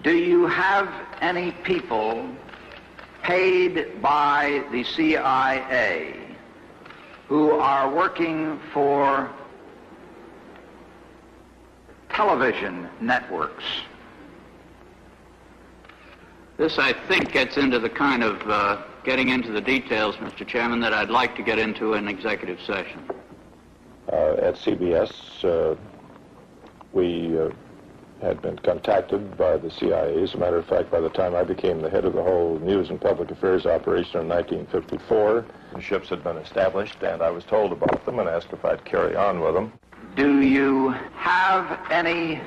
Do you have any people paid by the CIA who are working for television networks? This, I think, gets into the kind of getting into the details, Mr. Chairman, that I'd like to get into in executive session. At CBS, we had been contacted by the CIA. As a matter of fact, by the time I became the head of the whole news and public affairs operation in 1954, the ships had been established, and I was told about them and asked if I'd carry on with them. Do you have any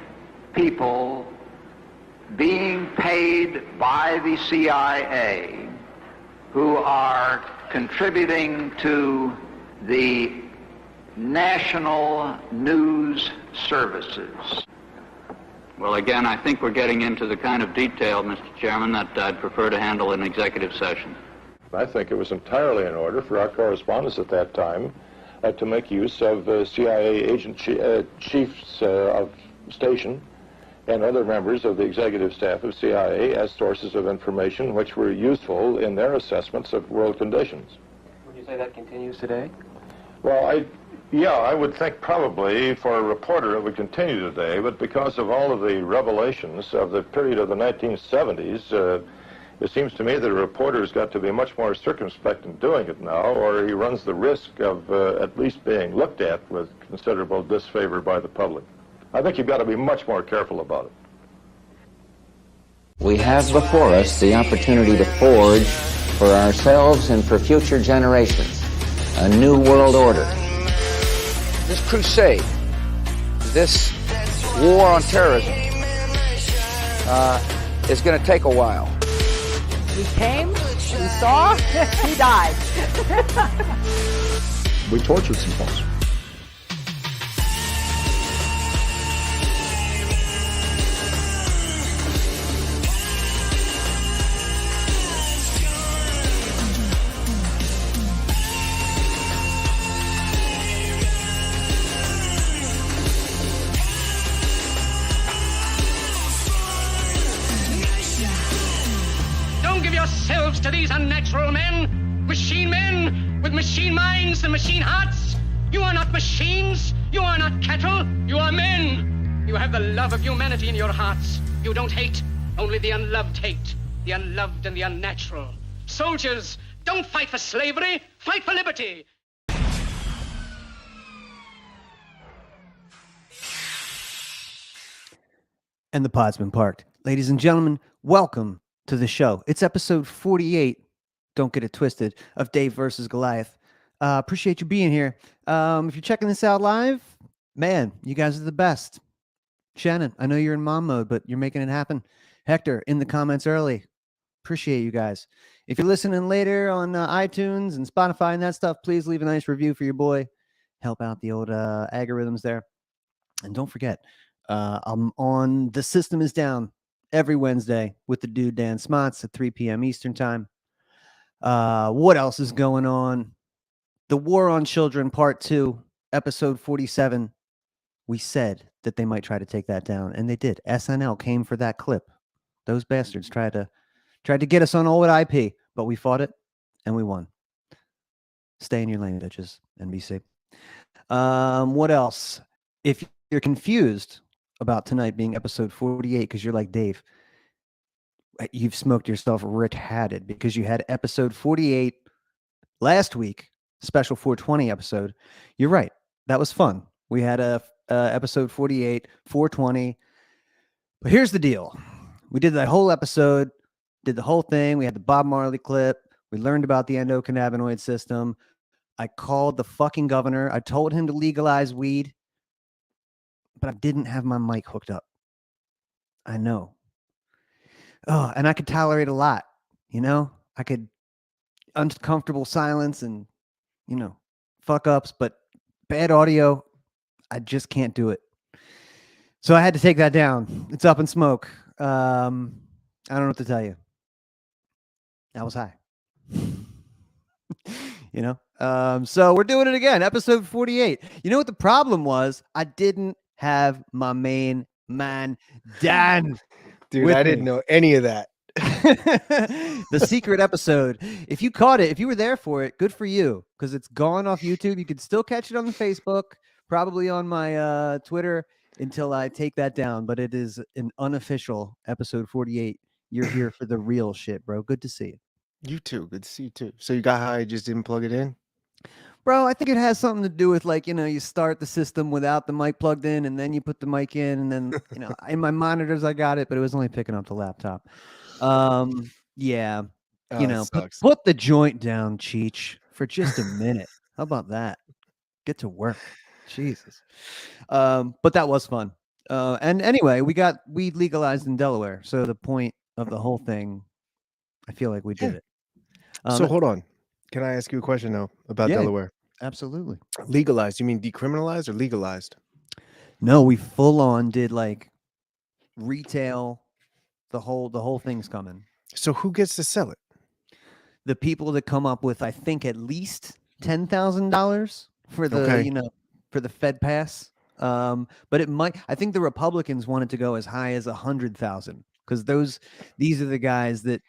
people being paid by the CIA who are contributing to the national news services? Well, again, I think we're getting into the kind of detail, Mr. Chairman, that I'd prefer to handle in executive session. I think it was entirely in order for our correspondents at that time to make use of CIA agent chiefs of station and other members of the executive staff of CIA as sources of information which were useful in their assessments of world conditions. Would you say that continues today? Well, I would think probably for a reporter it would continue today, but because of all of the revelations of the period of the 1970s, it seems to me that a reporter's got to be much more circumspect in doing it now, or he runs the risk of at least being looked at with considerable disfavor by the public. I think you've got to be much more careful about it. We have before us the opportunity to forge for ourselves and for future generations a new world order. This crusade, this war on terrorism is going to take a while. We came, we saw, he died. We tortured some folks. To these unnatural men with machine minds and machine hearts. You are not machines, you are not cattle, you are men. You have the love of humanity in your hearts. You don't hate, only the unloved hate, the unloved and the unnatural. Soldiers, don't fight for slavery, fight for liberty. And the pod's been parked. Ladies and gentlemen, welcome to the show. It's episode 48, don't get it twisted, of Dave versus Goliath. Appreciate you being here. If you're checking this out live, man, you guys are the best. Shannon, I know you're in mom mode, but you're making it happen. Hector, in the comments early. Appreciate you guys. If you're listening later on iTunes and Spotify and that stuff, please leave a nice review for your boy. Help out the old algorithms there. And don't forget, I'm on The System is Down every Wednesday with the dude Dan Smots at 3 p.m. Eastern time. What else is going on? The War on Children Part 2, episode 47. We said that they might try to take that down, and they did. SNL came for that clip. Those bastards tried to get us on old IP, but we fought it and we won. Stay in your lane, bitches, NBC. What else? If you're confused about tonight being episode 48 because you're like, Dave, you've smoked yourself retarded because you had episode 48 last week, special 420 episode. You're right. That was fun. We had a episode 48, 420. But here's the deal. We did that whole episode, did the whole thing. We had the Bob Marley clip. We learned about the endocannabinoid system. I called the fucking governor. I told him to legalize weed, but I didn't have my mic hooked up. I know. Oh, and I could tolerate a lot, you know? I could uncomfortable silence and, you know, fuck ups, but bad audio, I just can't do it. So I had to take that down. It's up in smoke. I don't know what to tell you. I was high. You know? So we're doing it again. Episode 48. You know what the problem was? I didn't have my main man, Dan. Dude, with I didn't me. know any of that. The secret episode. If you caught it, if you were there for it, good for you, because it's gone off YouTube. You can still catch it on the Facebook, probably on my Twitter until I take that down. But it is an unofficial episode 48. You're here for the real shit, bro. Good to see you. You too. Good to see you too. So you got high, you just didn't plug it in? Bro, I think it has something to do with, like, you start the system without the mic plugged in, and then you put the mic in, and then, in my monitors I got it, but it was only picking up the laptop. Yeah, Oh, it put sucks. put the joint down, Cheech, for just a minute. How about that? Get to work. Jesus. But that was fun. And anyway, we legalized in Delaware, so the point of the whole thing, I feel like we did it. So hold on. Can I ask you a question though about Yeah. Delaware? Absolutely. Legalized, you mean decriminalized or legalized? No, we full on did like retail. The whole thing's coming. So who gets to sell it? The people that come up with, I think, at least $10,000 for the Okay. for the Fed pass. But it might. I think the Republicans wanted to go as high as 100,000, because these are the guys that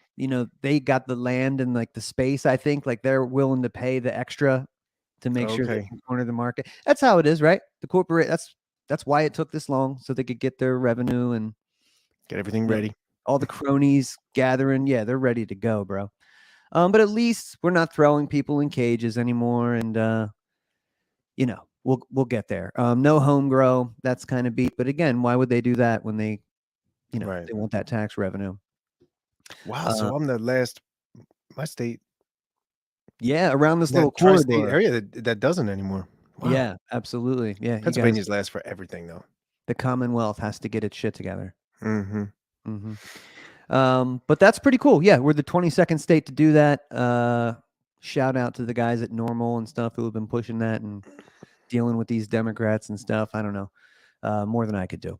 they got the land and like the space. I think like they're willing to pay the extra to make sure they Okay. can corner the market. That's how it is, right? The corporate. That's why it took this long, so they could get their revenue and Get everything Yeah. ready. all the cronies gathering. Yeah, they're ready to go, bro. But at least we're not throwing people in cages anymore, and we'll get there. No home grow, that's kind of beat. But again, why would they do that when they Right. they want that tax revenue? Wow. So I'm the last, my state, Yeah, around this little that tri-state corridor. area that doesn't anymore. Wow. Yeah, absolutely. Yeah, you guys, Pennsylvania's last for everything though. the Commonwealth has to get its shit together. Mm-hmm. But that's pretty cool. Yeah, we're the 22nd state to do that. Shout out to the guys at Normal and stuff who have been pushing that and dealing with these Democrats and stuff. I don't know, more than I could do.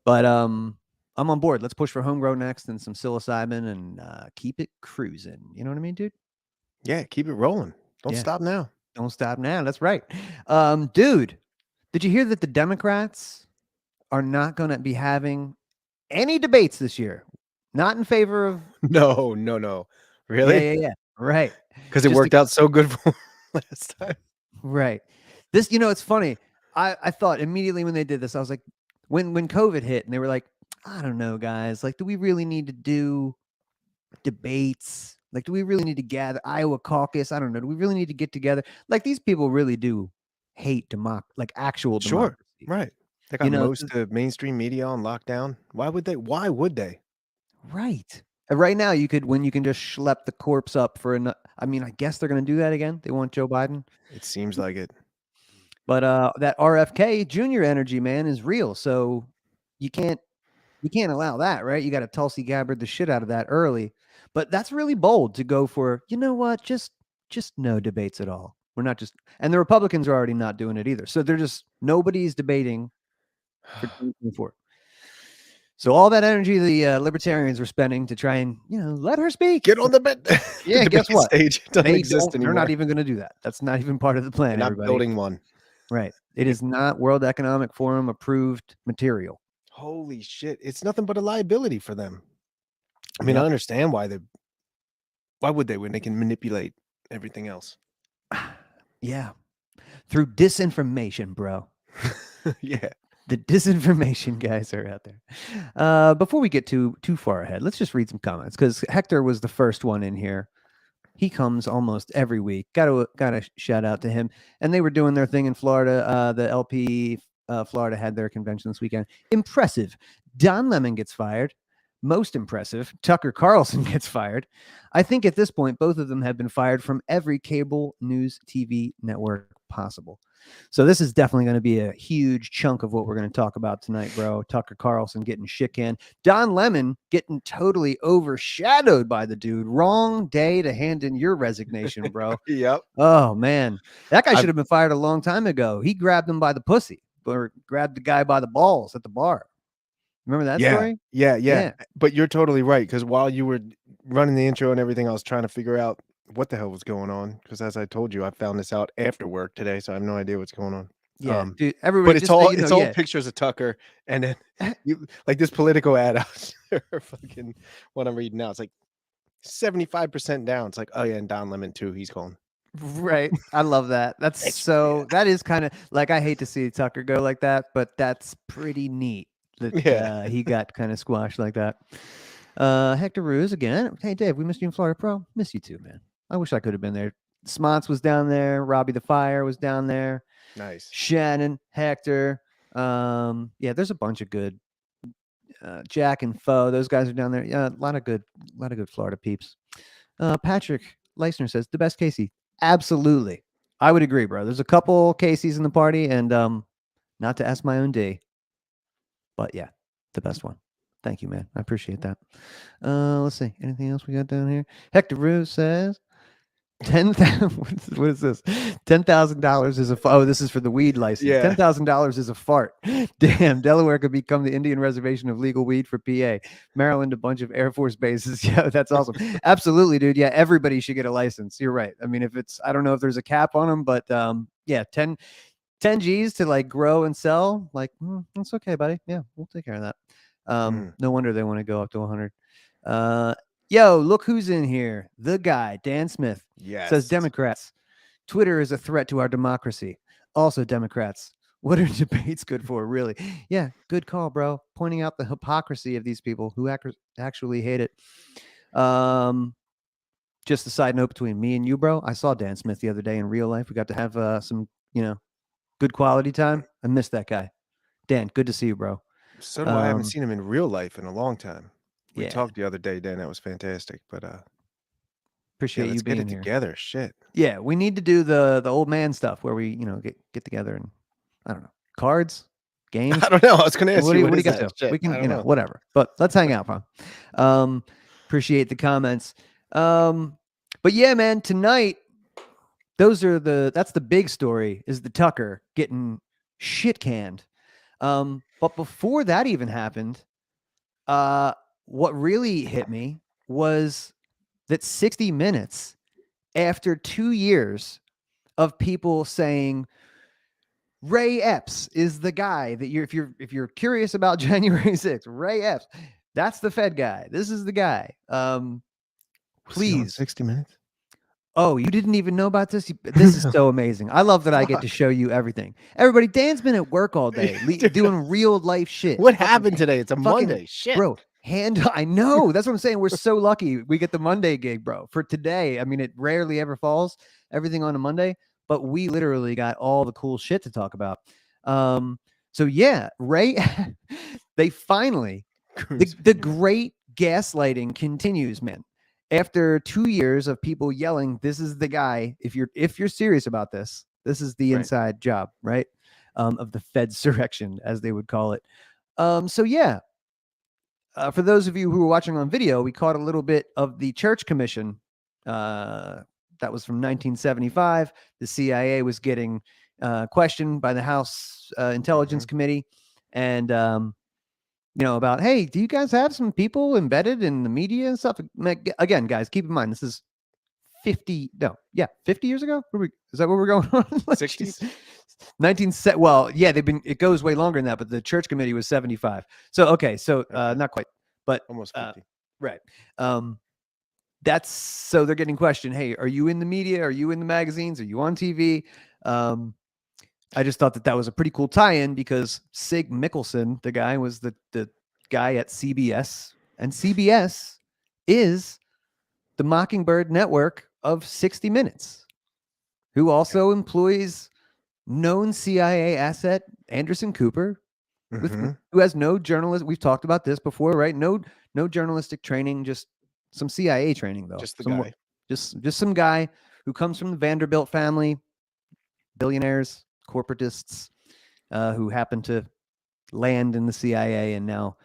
But I'm on board. Let's push for homegrown next and some psilocybin and keep it cruising. You know what I mean, dude? Yeah, keep it rolling. Don't Yeah. stop now. Don't stop now. That's right. Dude, did you hear that the Democrats are not going to be having any debates this year? Not in favor of. No. Really? Yeah. Right. Because it Just worked out so good for last time. Right. This, it's funny. I thought immediately when they did this, I was like, when COVID hit and they were like, I don't know, guys, like, do we really need to do debates? Like, do we really need to gather Iowa caucus? I don't know. Do we really need to get together? Like, these people really do hate like actual Sure. democracy. Right. They got most of mainstream media on lockdown. Why would they? Right. Right now, when you can just schlep the corpse up for I mean, I guess they're going to do that again. They want Joe Biden. It seems like it. But that RFK Jr. energy, man, is real. So you can't allow that, right? You got to Tulsi Gabbard the shit out of that early. But that's really bold to go for. You know what? Just no debates at all. We're not just, and the Republicans are already not doing it either. So they're just, nobody's debating for 2024. So all that energy the libertarians were spending to try and let her speak. Get on the bed. Yeah, guess what? Stage doesn't exist anymore. They're not even going to do that. That's not even part of the plan. They're not building one. Right. It is not World Economic Forum approved material. Holy shit! It's nothing but a liability for them. I mean, I understand why would they when they can manipulate everything else? Yeah, through disinformation, bro. Yeah. The disinformation guys are out there. Before we get too far ahead, let's just read some comments, because Hector was the first one in here. He comes almost every week. Got to shout out to him. And they were doing their thing in Florida. The LP Florida had their convention this weekend. Impressive. Don Lemon gets fired. Most impressive. Tucker Carlson gets fired. I think at this point, both of them have been fired from every cable news TV network possible. So this is definitely going to be a huge chunk of what we're going to talk about tonight, bro. Tucker Carlson getting shit canned. Don Lemon getting totally overshadowed by the dude. Wrong day to hand in your resignation, bro. Yep. Oh, man. That guy should have been fired a long time ago. He grabbed him by the pussy, or grabbed the guy by the balls at the bar. Remember that story? Yeah. But you're totally right, because while you were running the intro and everything, I was trying to figure out what the hell was going on, because as I told you, I found this out after work today, so I have no idea what's going on. Yeah, dude. Everybody, but it's just so all you know, it's all yeah. pictures of Tucker, and then you like this Politico ad out or fucking what I'm reading now. It's like 75% down. It's like, oh yeah, and Don Lemon too. He's gone. Right. I love that. That's so. That is kind of like, I hate to see Tucker go like that, but that's pretty neat that Yeah. he got kind of squashed like that. Hector Ruse again. Hey Dave, we missed you in Florida, bro. Miss you too, man. I wish I could have been there. Smots was down there. Robbie the Fire was down there. Nice. Shannon, Hector. Yeah, there's a bunch of good. Jack and Foe, those guys are down there. Yeah, a lot of good Florida peeps. Patrick Leisner says the best Casey. Absolutely, I would agree, bro. There's a couple Caseys in the party, and not to ask my own D, but yeah, the best one. Thank you, man. I appreciate that. Let's see. Anything else we got down here? Hector Ruse says 10,000. What is this? $10,000 is a. Oh, this is for the weed license. Yeah. $10,000 is a fart. Damn, Delaware could become the Indian reservation of legal weed for PA. Maryland, a bunch of Air Force bases. Yeah, that's awesome. Absolutely, dude. Yeah, everybody should get a license. You're right. I mean, if it's, I don't know if there's a cap on them, but yeah, 10 G's to like grow and sell. Like, that's okay, buddy. Yeah, we'll take care of that. No wonder they want to go up to 100. Yo, look who's in here. The guy, Dan Smith, says Democrats. Twitter is a threat to our democracy. Also, Democrats. What are debates good for, really? Yeah, good call, bro. Pointing out the hypocrisy of these people who actually hate it. Just a side note between me and you, bro. I saw Dan Smith the other day in real life. We got to have some, good quality time. I missed that guy. Dan, good to see you, bro. So do I. Haven't seen him in real life in a long time. We talked the other day, Dan. That was fantastic. But appreciate you being get it here together. Shit. Yeah, we need to do the old man stuff where we, get together and I don't know, cards, games. I don't know. I was going to ask you. What do you got to? We can, whatever. But let's hang out, bro. Appreciate the comments. But yeah, man, tonight, that's the big story, is the Tucker getting shit canned. But before that even happened, what really hit me was that 60 Minutes, after 2 years of people saying Ray Epps is the guy that if you're curious about January 6th, Ray Epps, that's the Fed guy. This is the guy. Please. 60 Minutes. Oh, you didn't even know about this? This is so amazing. I love that I get to show you everything. Everybody, Dan's been at work all day doing real life shit. What happened today? It's a Monday. Shit. Bro, I know. That's what I'm saying. We're so lucky we get the Monday gig, bro. For today, I mean, it rarely ever falls, everything on a Monday, but we literally got all the cool shit to talk about. So yeah, Ray, they finally, the great gaslighting continues, man. After 2 years of people yelling, this is the guy, if you're serious about this, this is the inside job, right? Of the Fedsurrection, as they would call it. So yeah, for those of you who were watching on video, we caught a little bit of the Church Commission. That was from 1975. The CIA was getting questioned by the House Intelligence Committee, and about, hey, do you guys have some people embedded in the media and stuff? Again, guys, keep in mind, this is 50 years ago. Is that where we're going on? 60s? 19 well, yeah, it goes way longer than that, but the Church Committee was 75. So, okay. So, not quite, but almost 50. Right. So they're getting questioned. Hey, are you in the media? Are you in the magazines? Are you on TV? I just thought that was a pretty cool tie-in because Sig Mickelson, the guy, was the guy at CBS, and CBS is the Mockingbird network of 60 Minutes, who also employs known CIA asset Anderson Cooper, who has no journalist. We've talked about this before, right? No journalistic training, just some CIA training, though. Just the guy. Just some guy who comes from the Vanderbilt family, billionaires, corporatists, who happen to land in the CIA and now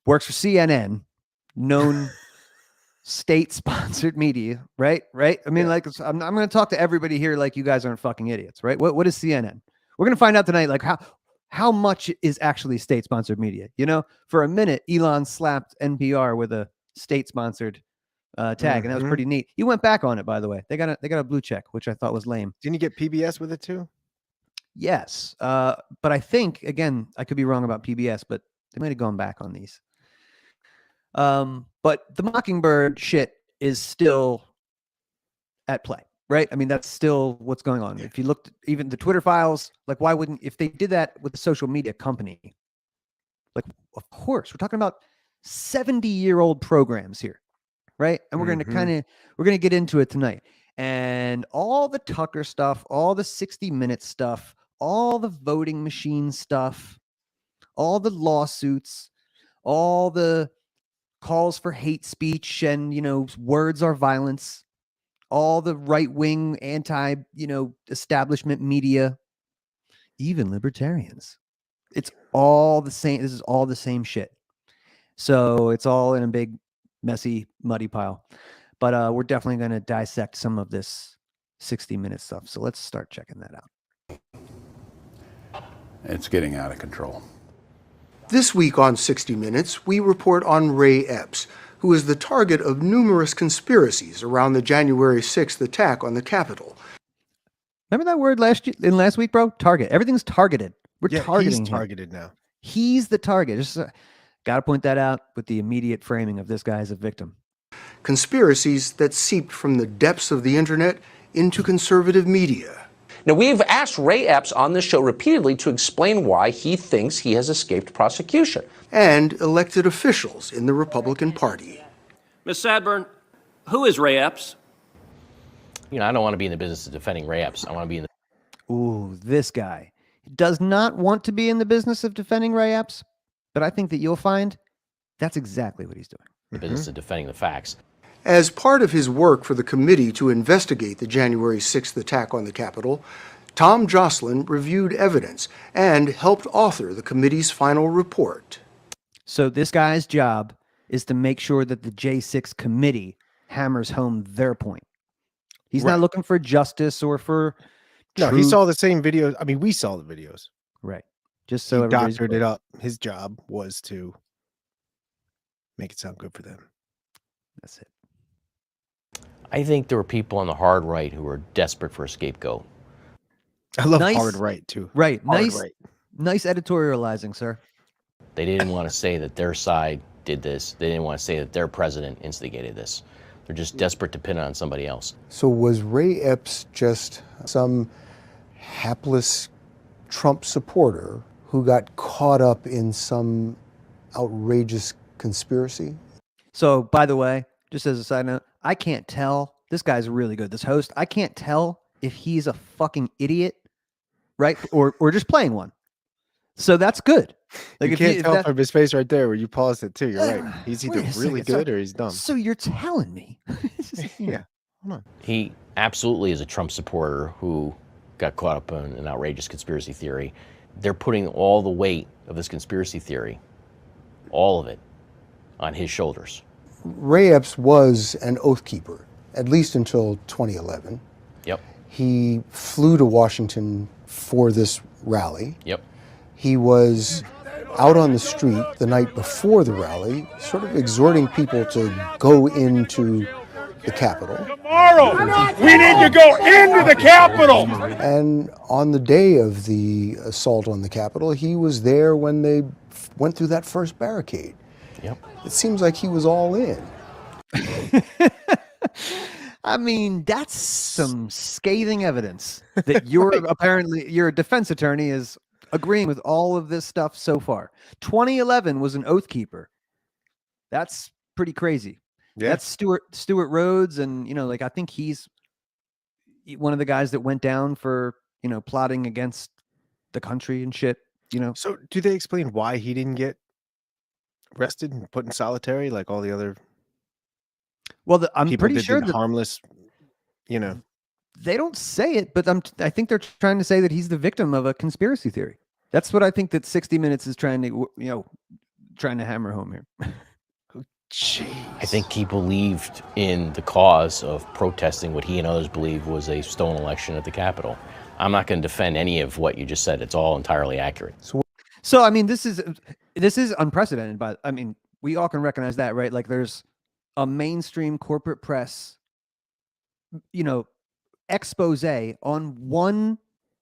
works for CNN, known state-sponsored media, right? I mean, like, I'm going to talk to everybody here like you guys aren't fucking idiots, right? What is CNN? We're going to find out tonight, like, how much is actually state-sponsored media? For a minute, Elon slapped NPR with a state-sponsored tag, and that was pretty neat. You went back on it, by the way. They got a blue check, which I thought was lame. Didn't you get PBS with it too? Yes. But I think, again, I could be wrong about PBS, but they might have gone back on these. But the Mockingbird shit is still at play, right? I mean, that's still what's going on. If you looked even the Twitter files, like why wouldn't, if they did that with a social media company, like, of course, we're talking about 70-year-old programs here, right? And we're going to we're going to get into it tonight. And all the Tucker stuff, all the 60 Minutes stuff, all the voting machine stuff, all the lawsuits, all the calls for hate speech and, words are violence, all the right-wing establishment media, even libertarians. It's all the same. This is all the same shit. So it's all in a big, messy, muddy pile. But we're definitely going to dissect some of this 60 Minute stuff. So let's start checking that out. It's getting out of control. This week on 60 Minutes, we report on Ray Epps, who is the target of numerous conspiracies around the January 6th attack on the Capitol. Remember that word last week, bro? Target. Everything's targeted. We're targeting he's targeted now. He's the target. Just got to point that out with the immediate framing of this guy as a victim. Conspiracies that seeped from the depths of the internet into conservative media. Now, we've asked Ray Epps on this show repeatedly to explain why he thinks he has escaped prosecution. And elected officials in the Republican Party. Ms. Sadburn, who is Ray Epps? I don't want to be in the business of defending Ray Epps. I want to be in the... Ooh, this guy does not want to be in the business of defending Ray Epps, but I think that you'll find that's exactly what he's doing. The business of defending the facts. As part of his work for the committee to investigate the January 6th attack on the Capitol, Tom Jocelyn reviewed evidence and helped author the committee's final report. So this guy's job is to make sure that the J6 committee hammers home their point. He's not looking for justice or for truth. He saw the same videos. I mean, we saw the videos. Right. Just so he doctored it up. His job was to make it sound good for them. That's it. I think there were people on the hard right who were desperate for a scapegoat. I love hard right too. Right. Nice editorializing, sir. They didn't want to say that their side did this. They didn't want to say that their president instigated this. They're just desperate to pin it on somebody else. So was Ray Epps just some hapless Trump supporter who got caught up in some outrageous conspiracy? So, by the way, just as a side note, I can't tell. This guy's really good. This host, I can't tell if he's a fucking idiot, right? Or just playing one. So that's good. Like, you can't tell from his face right there where you paused it too. You're right. He's either really good or he's dumb. So you're telling me? Yeah. Come on. He absolutely is a Trump supporter who got caught up in an outrageous conspiracy theory. They're putting all the weight of this conspiracy theory, all of it, on his shoulders. Ray Epps was an oath keeper, at least until 2011. Yep. He flew to Washington for this rally. Yep. He was out on the street the night before the rally, sort of exhorting people to go into the Capitol. Tomorrow, we need to go into the Capitol! And on the day of the assault on the Capitol, he was there when they went through that first barricade. Yep. It seems like he was all in. I mean, that's some scathing evidence that you're apparently, your defense attorney is agreeing with all of this stuff so far. 2011 was an oath keeper. That's pretty crazy. Yeah. That's Stuart Rhodes. And, I think he's one of the guys that went down for, plotting against the country and shit, So do they explain why he didn't get arrested and put in solitary like all the other I'm pretty sure that harmless, they don't say it, but I think they're trying to say that he's the victim of a conspiracy theory. That's what I think that 60 Minutes is trying to hammer home here. Jeez. I think he believed in the cause of protesting what he and others believed was a stolen election at the Capitol. I'm not going to defend any of what you just said. It's all entirely accurate. So I mean, this is unprecedented, but I mean, we all can recognize that, right? Like, there's a mainstream corporate press, expose on one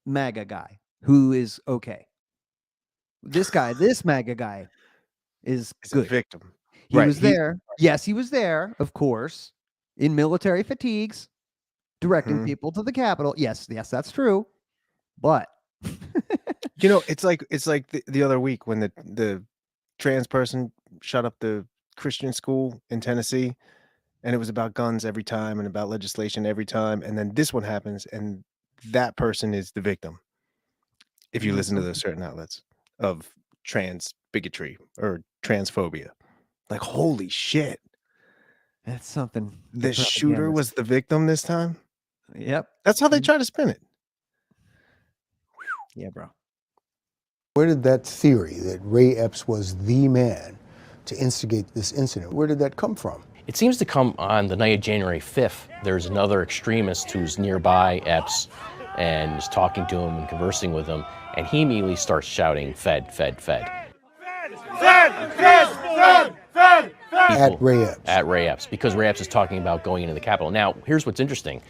MAGA guy who is okay. This guy, this MAGA guy, is good. A victim. He was there. Yes, he was there, of course, in military fatigues, directing people to the Capitol. Yes, that's true. But it's like the other week when the trans person shut up the Christian school in Tennessee, and it was about guns every time and about legislation every time, and then this one happens, and that person is the victim. If you listen to those certain outlets of trans bigotry or transphobia, like holy shit, that's something. The shooter was the victim this time. Yep, that's how they try to spin it. Yeah, bro. Where did that theory that Ray Epps was the man to instigate this incident, where did that come from? It seems to come on the night of January 5th. There's another extremist who's nearby Epps and is talking to him and conversing with him, and he immediately starts shouting, "Fed, Fed, Fed." At Ray Epps. At Ray Epps, because Ray Epps is talking about going into the Capitol. Now, here's what's interesting.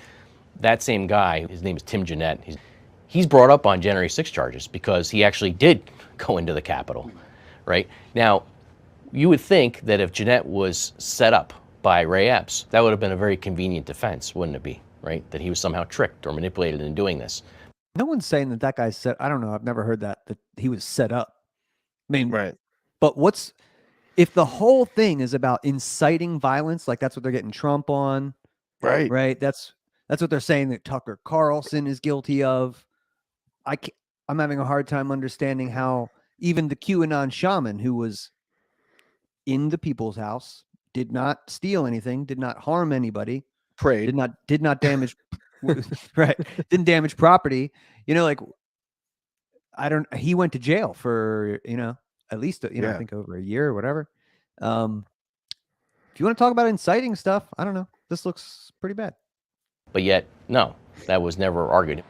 That same guy, his name is Tim Jeanette, he's brought up on January 6 charges because he actually did go into the Capitol, right? Now, you would think that if Jeanette was set up by Ray Epps, that would have been a very convenient defense, wouldn't it be, right? That he was somehow tricked or manipulated in doing this. No one's saying that guy set. I don't know. I've never heard that he was set up. I mean, right. But if the whole thing is about inciting violence, like that's what they're getting Trump on, right? Right. That's what they're saying that Tucker Carlson is guilty of. I'm having a hard time understanding how even the QAnon shaman who was in the people's house, did not steal anything, did not harm anybody, prayed, did not damage, right? Didn't damage property. He went to jail for at least I think over a year or whatever. If you want to talk about inciting stuff, I don't know. This looks pretty bad. But yet, no, that was never argued.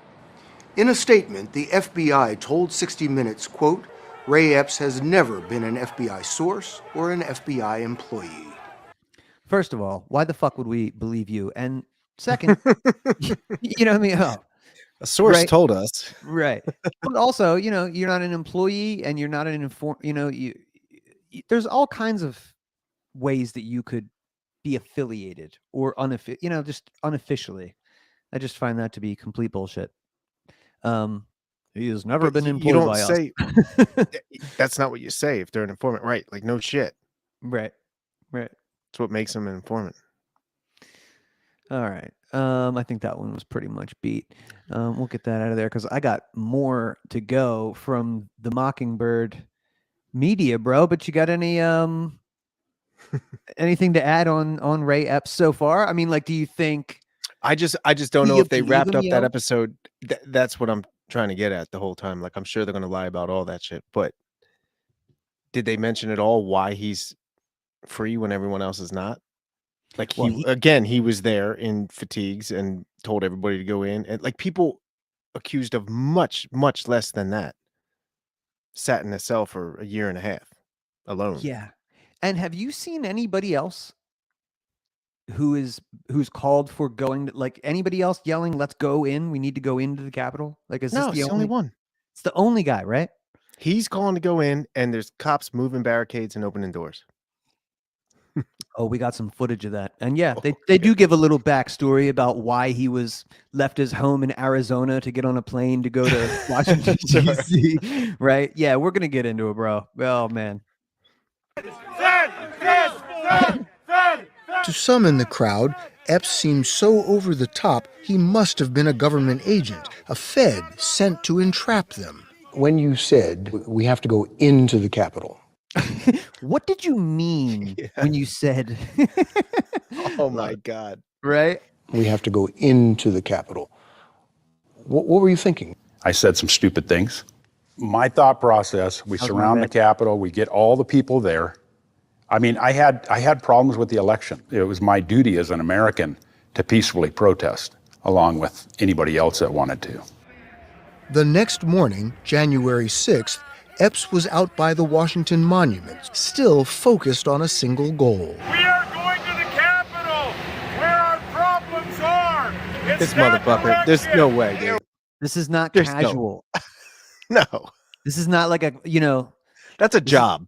In a statement, the FBI told 60 Minutes, quote, Ray Epps has never been an FBI source or an FBI employee. First of all, why the fuck would we believe you? And second, you know what I mean? Oh, a source told us. Right. But also, you're not an employee and you're not an there's all kinds of ways that you could be affiliated or just unofficially. I just find that to be complete bullshit. He has never been employed by us. That's not what you say if they're an informant, right? Like no shit. Right. That's what makes them an informant. All right. I think that one was pretty much beat. We'll get that out of there because I got more to go from the Mockingbird media, bro. But you got any anything to add on Ray Epps so far? I mean, like, do you think? I just don't know if they wrapped up that episode. That's what I'm trying to get at the whole time. Like, I'm sure they're going to lie about all that shit. But did they mention at all why he's free when everyone else is not? Like, he was there in fatigues and told everybody to go in. And like people accused of much, much less than that sat in a cell for a year and a half alone. Yeah. And have you seen anybody else who's called for going, like anybody else yelling, let's go in, we need to go into the Capitol? Like, is this the only one? It's the only guy, right? He's calling to go in and there's cops moving barricades and opening doors. Oh, we got some footage of that. And yeah, they do give a little backstory about why he was left his home in Arizona to get on a plane to go to Washington, D.C. Right? Yeah, we're going to get into it, bro. Oh, man. To some in the crowd, Epps seemed so over the top, he must have been a government agent, a Fed sent to entrap them. When you said, we have to go into the Capitol, what did you mean when you said... Oh, my God. Right? We have to go into the Capitol. What were you thinking? I said some stupid things. My thought process, we surround the Capitol, we get all the people there. I mean, I had problems with the election. It was my duty as an American to peacefully protest, along with anybody else that wanted to. The next morning, January 6th, Epps was out by the Washington Monument, still focused on a single goal. We are going to the Capitol, where our problems are. This motherfucker, there's no way, dude. This is not casual. No. This is not like a, you know, that's a job.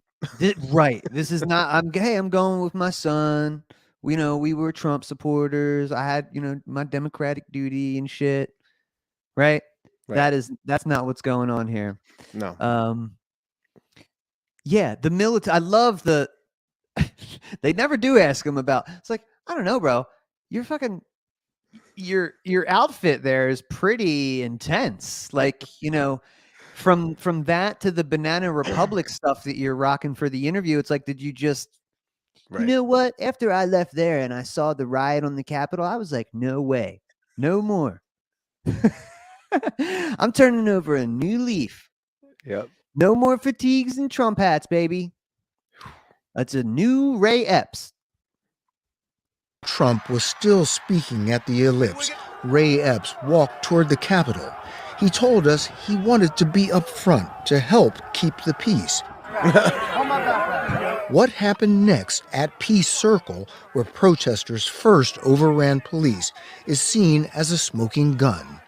Right. This is not, I'm going with my son. We were Trump supporters. I had, my Democratic duty and shit. Right? That's not what's going on here. No. Yeah, the military, I love they never do ask him about, it's like, I don't know, bro. You're fucking, your outfit there is pretty intense. Like, from that to the Banana Republic stuff that you're rocking for the interview, it's like, did you just, you know what? After I left there and I saw the riot on the Capitol, I was like, no way, no more. I'm turning over a new leaf. Yep. No more fatigues and Trump hats, baby. That's a new Ray Epps. Trump was still speaking at the Ellipse. Ray Epps walked toward the Capitol. He told us he wanted to be up front to help keep the peace. What happened next at Peace Circle, where protesters first overran police, is seen as a smoking gun.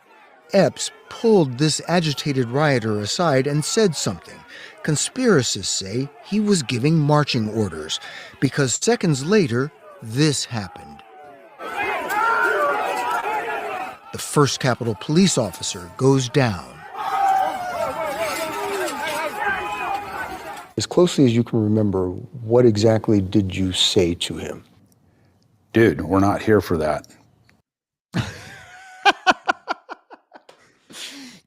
Epps pulled this agitated rioter aside and said something. Conspiracists say he was giving marching orders, because seconds later, this happened. The first Capitol police officer goes down. As closely as you can remember, what exactly did you say to him? Dude, we're not here for that.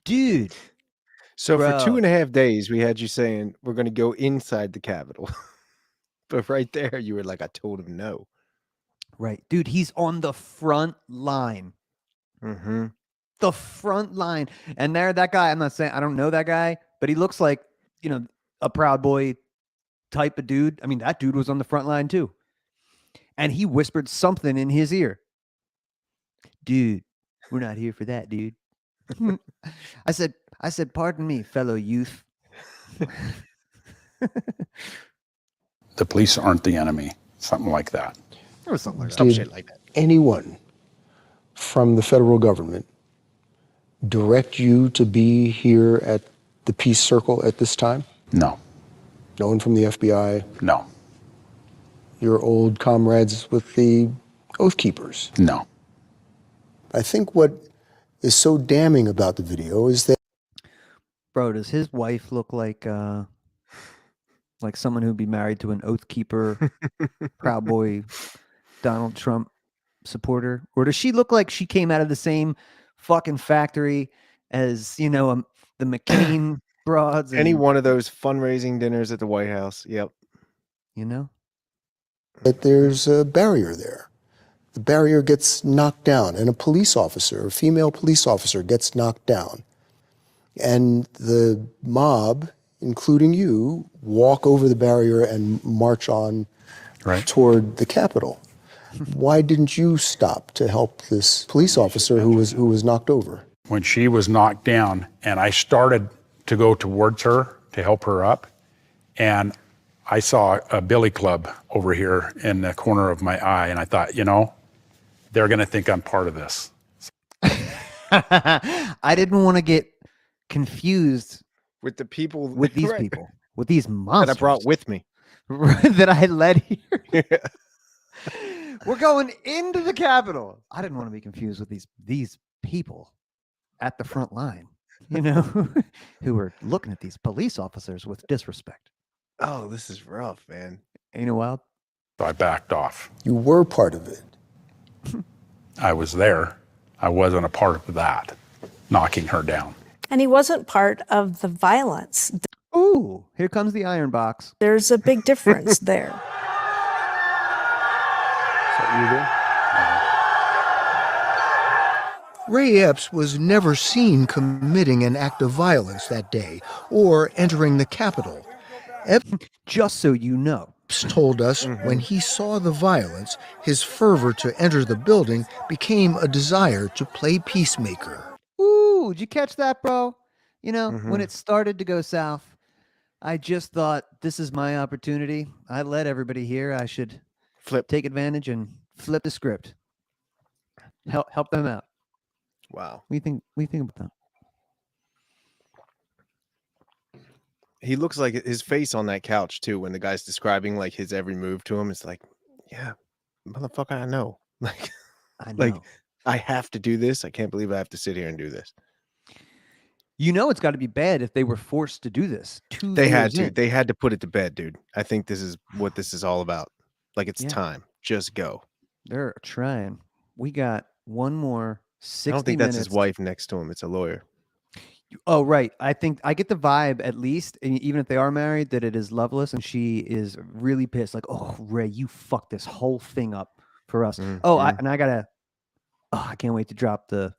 Dude. So Bro. for 2.5 days, we had you saying we're going to go inside the Capitol. But right there, you were like, I told him no. Right. Dude, he's on the front line. Mm-hmm. The front line. And there, that guy, I'm not saying, I don't know that guy, but he looks like, a Proud Boy type of dude. I mean, that dude was on the front line too. And he whispered something in his ear. Dude, we're not here for that, dude. I said, pardon me, fellow youth. The police aren't the enemy. Something like that. Or something like that. Did Some shit like that. anyone from the federal government direct you to be here at the Peace Circle at this time? No. No one from the FBI? No. Your old comrades with the Oath Keepers? No. I think what is so damning about the video is that... Bro, does his wife look like someone who'd be married to an Oath Keeper, Proud Boy, Donald Trump supporter? Or does she look like she came out of the same fucking factory as, the McCain broads? Any one of those fundraising dinners at the White House. Yep. That there's a barrier there. The barrier gets knocked down, and a police officer, a female police officer, gets knocked down. And the mob, including you, walk over the barrier and march on toward the Capitol. Why didn't you stop to help this police officer who was knocked over? When she was knocked down and I started to go towards her to help her up, and I saw a billy club over here in the corner of my eye, and I thought, they're going to think I'm part of this. I didn't want to get confused with the people, with these people, with these monsters that I brought with me, that I led here. Yeah. We're going into the Capitol. I didn't want to be confused with these people at the front line, who were looking at these police officers with disrespect. Oh, this is rough, man. Ain't it wild? So I backed off. You were part of it. I was there. I wasn't a part of that, knocking her down. And he wasn't part of the violence. Ooh, here comes the iron box. There's a big difference there. Is that you there? Ray Epps was never seen committing an act of violence that day or entering the Capitol. Just so you know, Epps told us when he saw the violence, his fervor to enter the building became a desire to play peacemaker. Ooh, did you catch that, bro? When it started to go south, I just thought, this is my opportunity. I led everybody here. I should take advantage and flip the script. Help them out. Wow. What do you think about that? He looks like his face on that couch too. When the guy's describing like his every move to him, it's like, yeah, motherfucker, I know. Like, I know. like I have to do this. I can't believe I have to sit here and do this. You know, it's got to be bad if they were forced to do this. They had to. They had to put it to bed, dude. I think this is what this is all about. Like, it's time. Just go. They're trying. We got one more 60 I don't think minutes. that's his wife next to him. It's a lawyer. Oh, right. I think I get the vibe, at least, even if they are married, that it is Loveless, and she is really pissed. Like, oh, Ray, you fucked this whole thing up for us. I can't wait to drop the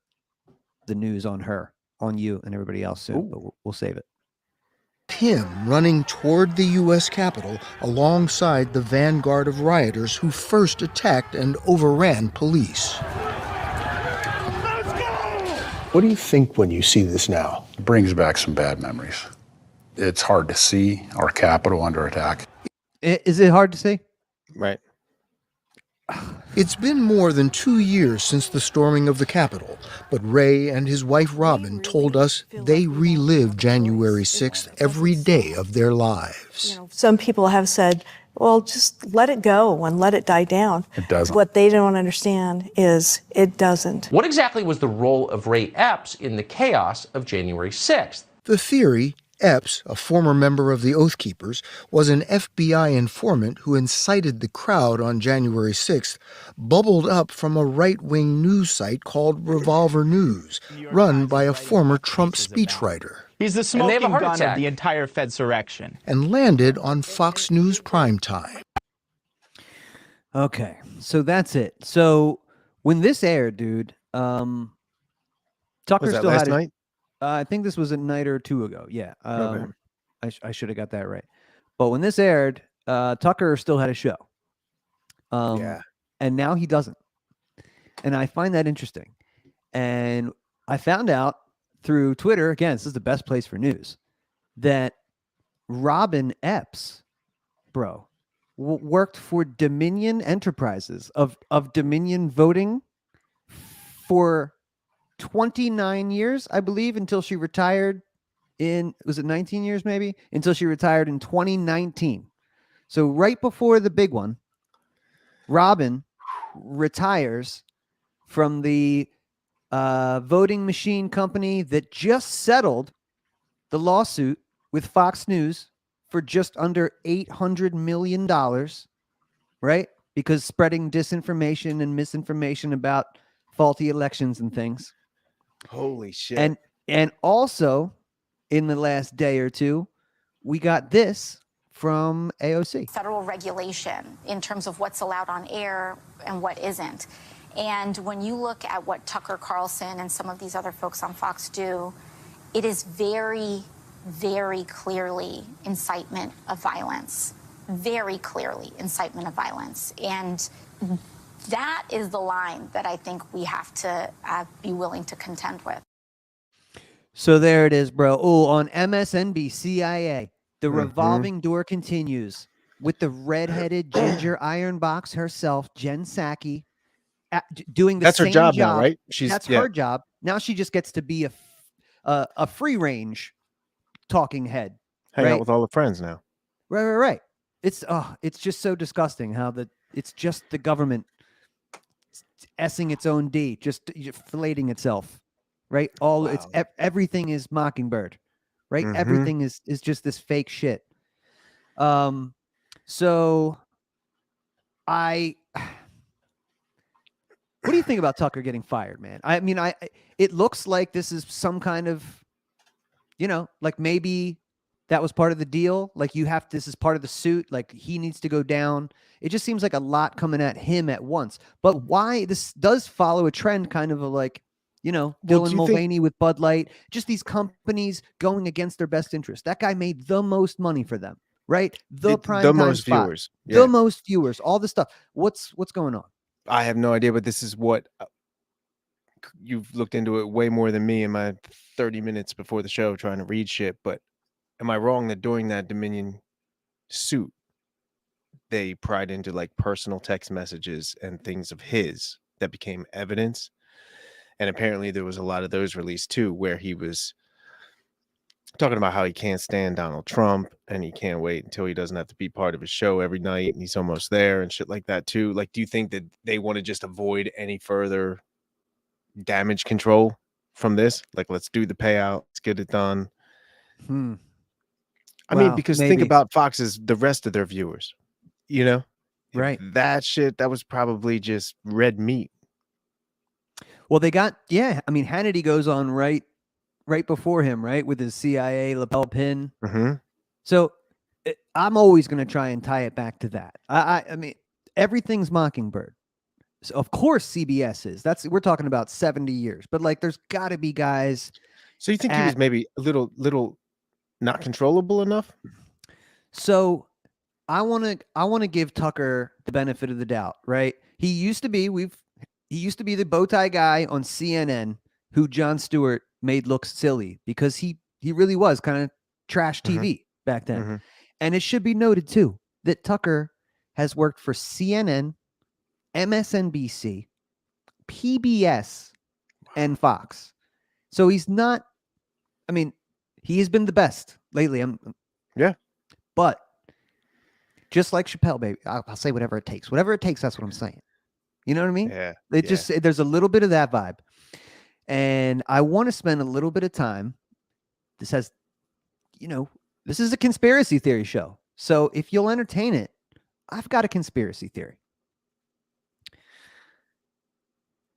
news on her, on you, and everybody else soon. But we'll save it. Him running toward the U.S. Capitol alongside the vanguard of rioters who first attacked and overran police. What do you think when you see this now? It brings back some bad memories. It's hard to see our Capitol under attack. Is it hard to see? Right. It's been more than 2 years since the storming of the Capitol, but Ray and his wife Robin told us they relive January 6th every day of their lives. You know, some people have said, well, just let it go and let it die down. It doesn't. What they don't understand is it doesn't. What exactly was the role of Ray Epps in the chaos of January 6th? The theory, Epps, a former member of the Oath Keepers, was an FBI informant who incited the crowd on January 6th, bubbled up from a right-wing news site called Revolver News, run by a former Trump speechwriter. He's the smoking gun of the entire Fedsurrection. And landed on Fox News primetime. Okay, so that's it. So when this aired, dude, Tucker Was that still last had it. night? I think this was a night or two ago. Yeah. Okay. I should have got that right. But when this aired, Tucker still had a show. Yeah. And now he doesn't. And I find that interesting. And I found out through Twitter, again, this is the best place for news, that Robin Epps, bro, worked for Dominion Enterprises of Dominion Voting for 29 years, I believe, until she retired was it 19 years maybe? Until she retired in 2019. So right before the big one, Robin retires from the voting machine company that just settled the lawsuit with Fox News for just under $800 million, right? Because spreading disinformation and misinformation about faulty elections and things. Holy shit. And also, in the last day or two, we got this from AOC. Federal regulation in terms of what's allowed on air and what isn't. And when you look at what Tucker Carlson and some of these other folks on Fox do, it is very, very clearly incitement of violence. Very clearly incitement of violence. And that is the line that I think we have to be willing to contend with. So there it is, bro. Oh, on MSNBC, the revolving door continues with the redheaded ginger iron box herself, Jen Psaki, doing the That's same her job now, right? That's her job. Now she just gets to be a free range talking head. Hang out with all the friends now. Right. It's just so disgusting how it's just the government essing its own D, just filleting itself. Right? Everything is Mockingbird. Right? Mhm. Everything is just this fake shit. So what do you think about Tucker getting fired, man? I mean, it looks like this is some kind of, like maybe that was part of the deal. Like this is part of the suit. Like he needs to go down. It just seems like a lot coming at him at once. But why this does follow a trend kind of Dylan Mulvaney with Bud Light, just these companies going against their best interest. That guy made the most money for them, right? The most viewers. Yeah. The most viewers, all this stuff. What's going on? I have no idea, but this is what you've looked into it way more than me in my 30 minutes before the show trying to read shit. But am I wrong that during that Dominion suit, they pried into like personal text messages and things of his that became evidence? And apparently there was a lot of those released too, where he was talking about how he can't stand Donald Trump and he can't wait until he doesn't have to be part of his show every night and he's almost there and shit like that too. Like, do you think that they want to just avoid any further damage control from this? Like, let's do the payout, let's get it done. I mean, because think about Fox's, the rest of their viewers, you know, right? That shit, that was probably just red meat. Well, they got, I mean, Hannity goes on right before him, right, with his CIA lapel pin. Mm-hmm. So I'm always going to try and tie it back to that. I mean, everything's Mockingbird. So of course CBS is. We're talking about 70 years, but like, there's got to be guys. So you think he was maybe a little not controllable enough? So I want to give Tucker the benefit of the doubt, right? He used to be the bow tie guy on CNN who Jon Stewart made look silly because he really was kind of trash TV back then. Mm-hmm. And it should be noted too that Tucker has worked for CNN, MSNBC, PBS, and Fox. So he's not, I mean, he has been the best lately. Yeah. But just like Chappelle, baby, I'll say whatever it takes. Whatever it takes, that's what I'm saying. You know what I mean? Yeah. There's a little bit of that vibe. And I want to spend a little bit of time. This has, this is a conspiracy theory show. So if you'll entertain it, I've got a conspiracy theory.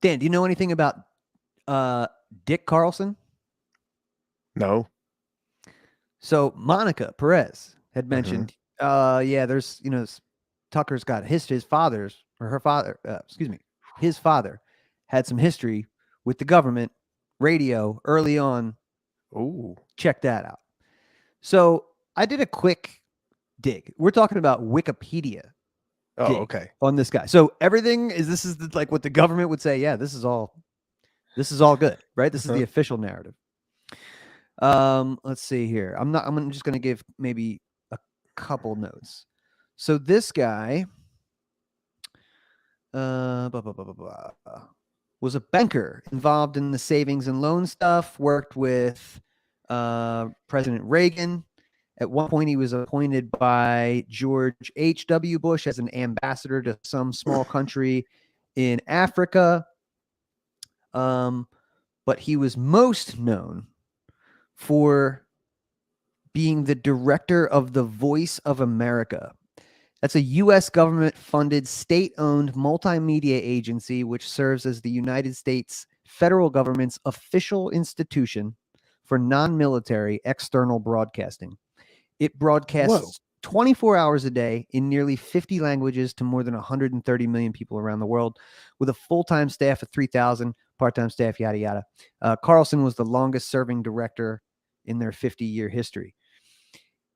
Dan, do you know anything about Dick Carlson? No. So Monica Perez had mentioned, there's, Tucker's got his father had some history with the government radio early on. Ooh. Check that out. So I did a quick dig. We're talking about Wikipedia. Oh, okay. On this guy. So everything is like what the government would say. Yeah, this is all good, right? This is the official narrative. Let's see here. I'm just going to give maybe a couple notes. So this guy was a banker involved in the savings and loan stuff, worked with President Reagan. At one point, he was appointed by George H.W. Bush as an ambassador to some small country in Africa. But he was most known for being the director of the Voice of America. That's a U.S. government-funded, state-owned multimedia agency which serves as the United States federal government's official institution for non-military external broadcasting. It broadcasts 24 hours a day in nearly 50 languages to more than 130 million people around the world, with a full-time staff of 3,000, part-time staff, yada, yada. Carlson was the longest-serving director in their 50-year history.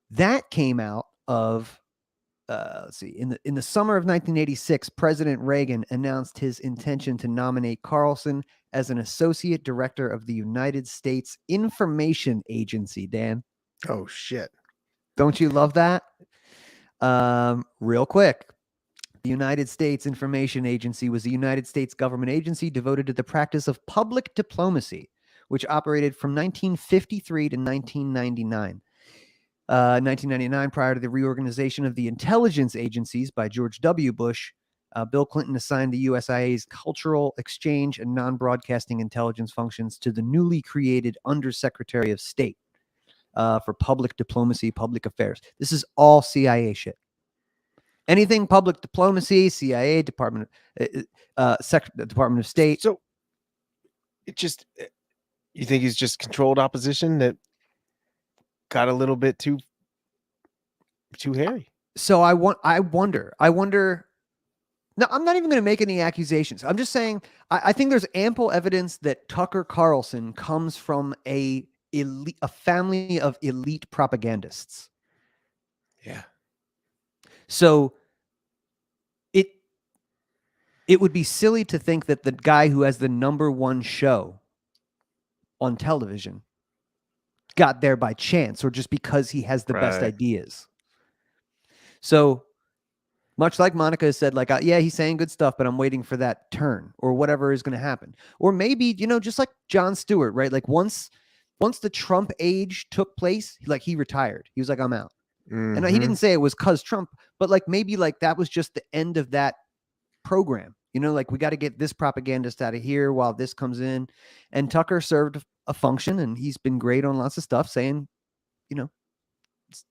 That came out of, let's see, in the summer of 1986, President Reagan announced his intention to nominate Carlson as an associate director of the United States Information Agency, Dan. Oh, shit. Don't you love that? Real quick. The United States Information Agency was a United States government agency devoted to the practice of public diplomacy, which operated from 1953 to 1999. 1999, prior to the reorganization of the intelligence agencies by George W. Bush, Bill Clinton assigned the USIA's cultural exchange and non-broadcasting intelligence functions to the newly created Undersecretary of State for public diplomacy, public affairs. This is all CIA shit. Anything public diplomacy, CIA, Department of State. So it just, you think he's just controlled opposition that got a little bit too hairy? So I wonder. No, I'm not even going to make any accusations. I'm just saying I think there's ample evidence that Tucker Carlson comes from a family of elite propagandists. Yeah. So it would be silly to think that the guy who has the #1 show on television got there by chance or just because he has the best ideas. So much like Monica has said, like, yeah, he's saying good stuff, but I'm waiting for that turn or whatever is going to happen. Or maybe, just like Jon Stewart, right? Like once once the Trump age took place, like he retired. He was like, I'm out. And he Mhm. didn't say it was cause Trump, but like maybe like that was just the end of that program. You know, like we got to get this propagandist out of here while this comes in. And Tucker served a function, and he's been great on lots of stuff, saying, you know,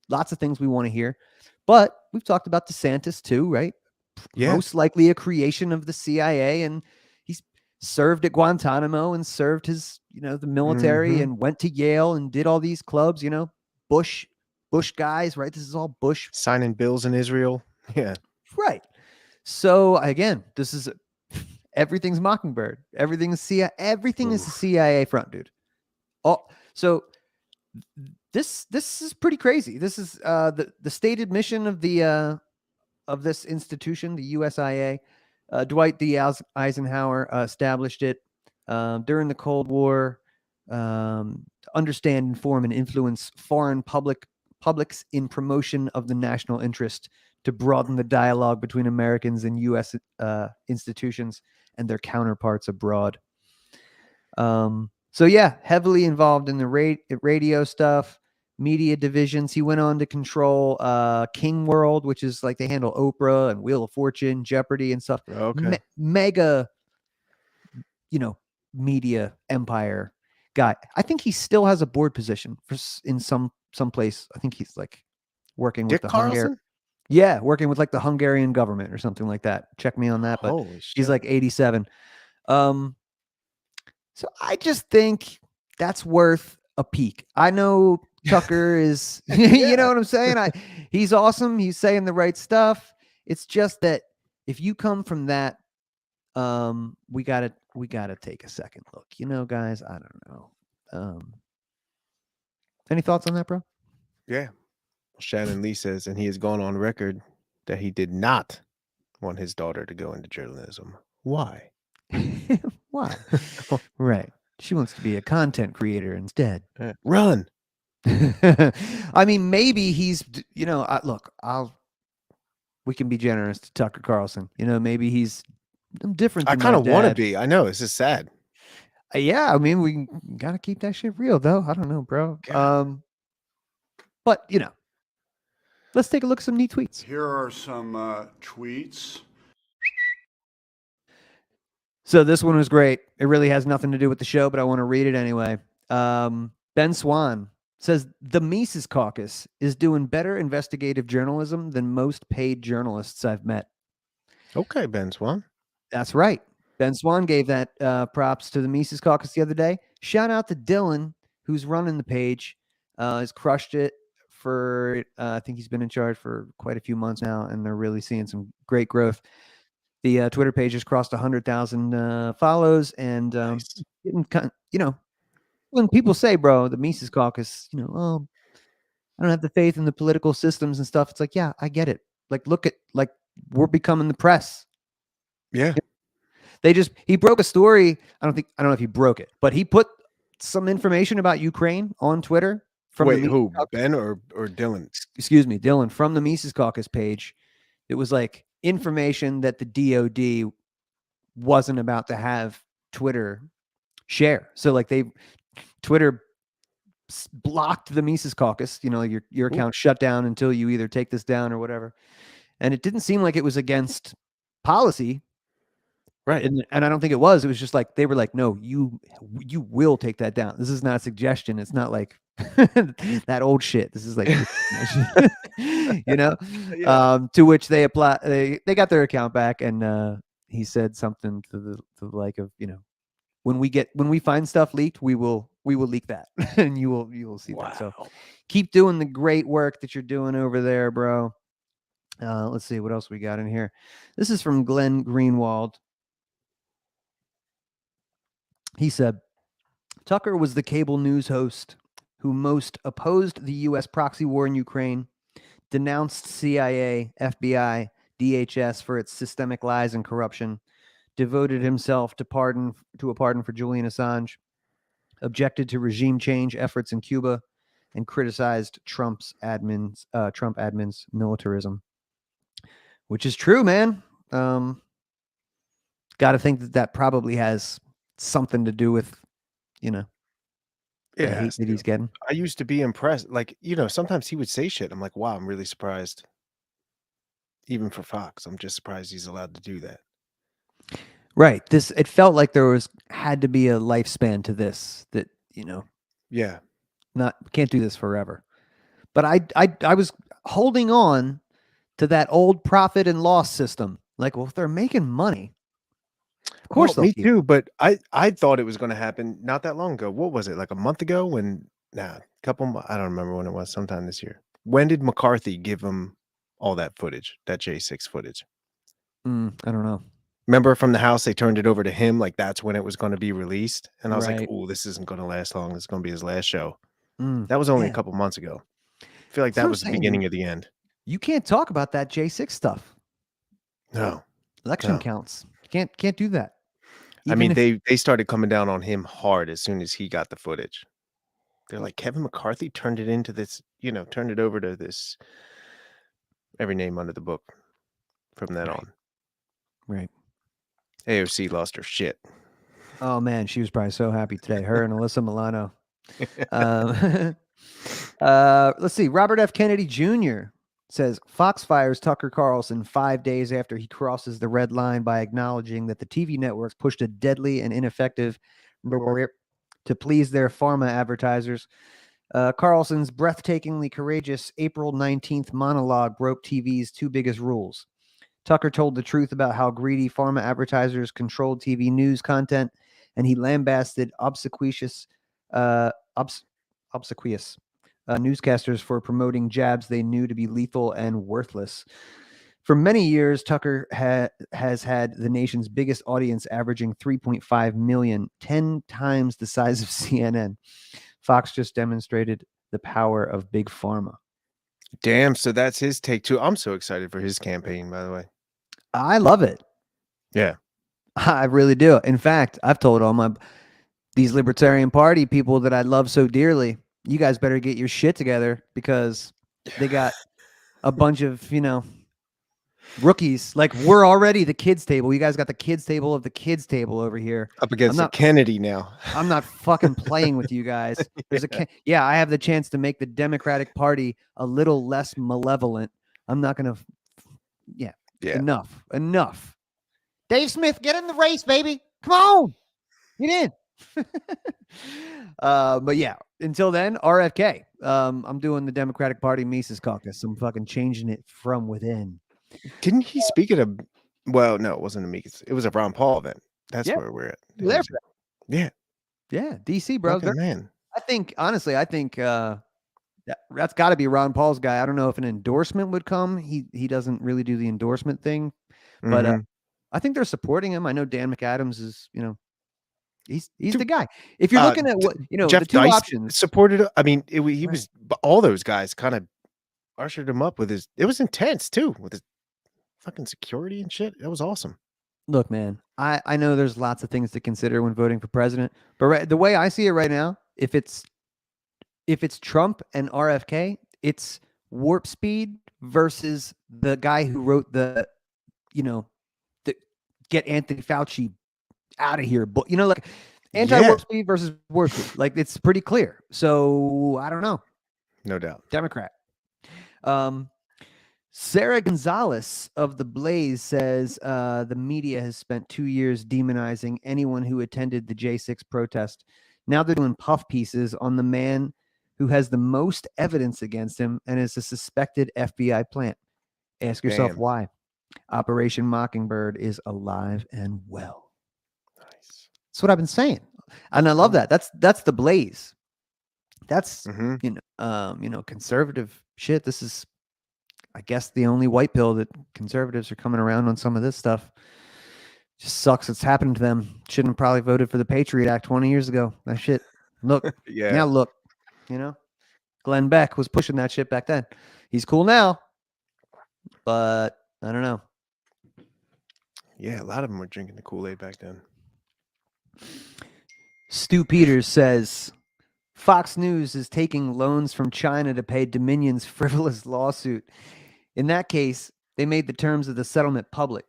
lots of things we want to hear. But we've talked about DeSantis too, right? Yeah. Most likely a creation of the CIA, and he's served at Guantanamo and served his, you know, the military, Mhm. and went to Yale and did all these clubs, you know, Bush guys, right? This is all Bush signing bills in Israel. Yeah. Right. So again, this is everything's Mockingbird. Everything's CIA. Everything is the CIA front, dude. Oh, so this is pretty crazy. This is the stated mission of the of this institution, the USIA. Dwight D. Eisenhower established it during the Cold War to understand, inform, and influence foreign publics in promotion of the national interest, to broaden the dialogue between Americans and U.S. Institutions and their counterparts abroad. So yeah, heavily involved in the radio stuff, media divisions. He went on to control King World, which is like they handle Oprah and Wheel of Fortune, Jeopardy and stuff. Okay. Mega, you know, media empire guy. I think he still has a board position in some place. I think he's like working with Dick the Carlson? Yeah, working with like the Hungarian government or something like that. Check me on that, but Holy shit. he's like 87. So I just think that's worth a peek. I know Tucker is, you know what I'm saying? He's awesome. He's saying the right stuff. It's just that if you come from that, we gotta take a second look. You know, guys, I don't know. Any thoughts on that, bro? Yeah. Shannon Lee says, and he has gone on record that he did not want his daughter to go into journalism. Why? Why? Right. She wants to be a content creator instead. Run. I mean, maybe he's, you know, we can be generous to Tucker Carlson. You know, maybe he's different. I kind of want to be. I know. It's just sad. Yeah. I mean, we got to keep that shit real, though. I don't know, bro. But, you know, let's take a look at some neat tweets. Here are some tweets. So this one was great. It really has nothing to do with the show, but I want to read it anyway. Ben Swan says the Mises Caucus is doing better investigative journalism than most paid journalists I've met. Okay, Ben Swan. That's right. Ben Swan gave that props to the Mises Caucus the other day. Shout out to Dylan, who's running the page. Has crushed it for, I think he's been in charge for quite a few months now, and they're really seeing some great growth. The Twitter page has crossed 100,000 follows, and getting you know, when people say, bro, the Mises Caucus, you know, oh, I don't have the faith in the political systems and stuff. It's like, yeah, I get it. Like, look at, like, we're becoming the press. Yeah. He broke a story. I don't know if he broke it, but he put some information about Ukraine on Twitter from who, Ben or Dylan? Excuse me, Dylan, from the Mises Caucus page. It was like information that the DOD wasn't about to have Twitter share. So like Twitter blocked the Mises Caucus, you know, your account shut down until you either take this down or whatever. And it didn't seem like it was against policy. Right. And I don't think it was. It was just like, they were like, no, you will take that down. This is not a suggestion. It's not like that old shit. This is like, you know, to which they they got their account back, and he said something to the like of, you know, when we find stuff leaked, we will leak that and you will see that. So keep doing the great work that you're doing over there, bro. Let's see what else we got in here. This is from Glenn Greenwald. He said, Tucker was the cable news host who most opposed the U.S. proxy war in Ukraine, denounced CIA, FBI, DHS for its systemic lies and corruption, devoted himself to a pardon for Julian Assange, objected to regime change efforts in Cuba, and criticized Trump admins' militarism. Which is true, man. Got to think that probably has something to do with, you know, It the hate has that to. he's getting. I used to be impressed. Like, sometimes he would say shit. I'm like, wow, I'm really surprised. Even for Fox, I'm just surprised he's allowed to do that. Right. It felt like there had to be a lifespan to this that, Yeah. Can't do this forever. But I was holding on to that old profit and loss system. Like, well, if they're making money, of course me keep too. But I thought it was going to happen not that long ago. What was it? Like a month ago? I don't remember when it was. Sometime this year. When did McCarthy give him all that footage? That J6 footage? I don't know. Remember from the house, they turned it over to him. Like that's when it was going to be released. And I was like, Right. oh, this isn't going to last long. It's going to be his last show. Mm, That was only a yeah. couple months ago. I feel like That's what that I'm was the saying, beginning dude. of the end. You can't talk about that J6 stuff. No. Election counts. Can't do that. I mean, they started coming down on him hard as soon as he got the footage. They're like, Kevin McCarthy turned it into this, turned it over to this every name under the book from then on. Right. AOC lost her shit. Oh man, she was probably so happy today. Her and Alyssa Milano. Let's see. Robert F. Kennedy Jr. says Fox fires Tucker Carlson 5 days after he crosses the red line by acknowledging that the TV networks pushed a deadly and ineffective to please their pharma advertisers. Carlson's breathtakingly courageous April 19th monologue broke TV's two biggest rules. Tucker told the truth about how greedy pharma advertisers controlled TV news content, and he lambasted obsequious newscasters for promoting jabs they knew to be lethal and worthless. For many years, Tucker has had the nation's biggest audience, averaging 3.5 million, 10 times the size of CNN. Fox just demonstrated the power of big pharma. Damn, so that's his take too. I'm so excited for his campaign, by the way. I love it. Yeah. I really do. In fact, I've told all these Libertarian Party people that I love so dearly, you guys better get your shit together because they got a bunch of, rookies. Like, we're already the kids table. You guys got the kids table of the kids table over here. Up against the Kennedy now. I'm not fucking playing with you guys. There's I have the chance to make the Democratic Party a little less malevolent. I'm not going to. Yeah. Enough. Dave Smith, get in the race, baby. Come on. Get in. But yeah, until then, RFK. I'm doing the Democratic Party Mises Caucus. I'm fucking changing it from within. Didn't he speak at well, no, it wasn't a Mises. It was a Ron Paul event. That's where we're at. Yeah. Yeah. DC, bro. Man. I think, honestly, that's got to be Ron Paul's guy. I don't know if an endorsement would come. He doesn't really do the endorsement thing, but I think they're supporting him. I know Dan McAdams is, he's the guy. If you're looking at what, Jeff the two Dice options supported. I mean, he was all those guys kind of ushered him up with it was intense too with his fucking security and shit. That was awesome. Look, man, I know there's lots of things to consider when voting for president, but the way I see it right now, if it's Trump and RFK, it's Warp Speed versus the guy who wrote the get Anthony Fauci out of here. But like anti-Warp Speed versus Warp Speed. Like, it's pretty clear. So I don't know. No doubt. Democrat. Sarah Gonzalez of The Blaze says the media has spent 2 years demonizing anyone who attended the J6 protest. Now they're doing puff pieces on the man who has the most evidence against him and is a suspected FBI plant. Ask yourself why. Operation Mockingbird is alive and well. Nice. That's what I've been saying, and I love that. That's The Blaze. That's conservative shit. This is, I guess, the only white pill that conservatives are coming around on some of this stuff. Just sucks it's happened to them. Shouldn't have probably voted for the Patriot Act 20 years ago. That shit. Look. Now look. Glenn Beck was pushing that shit back then. He's cool now, but I don't know. Yeah, a lot of them were drinking the Kool-Aid back then. Stu Peters says Fox News is taking loans from China to pay Dominion's frivolous lawsuit. In that case, they made the terms of the settlement public.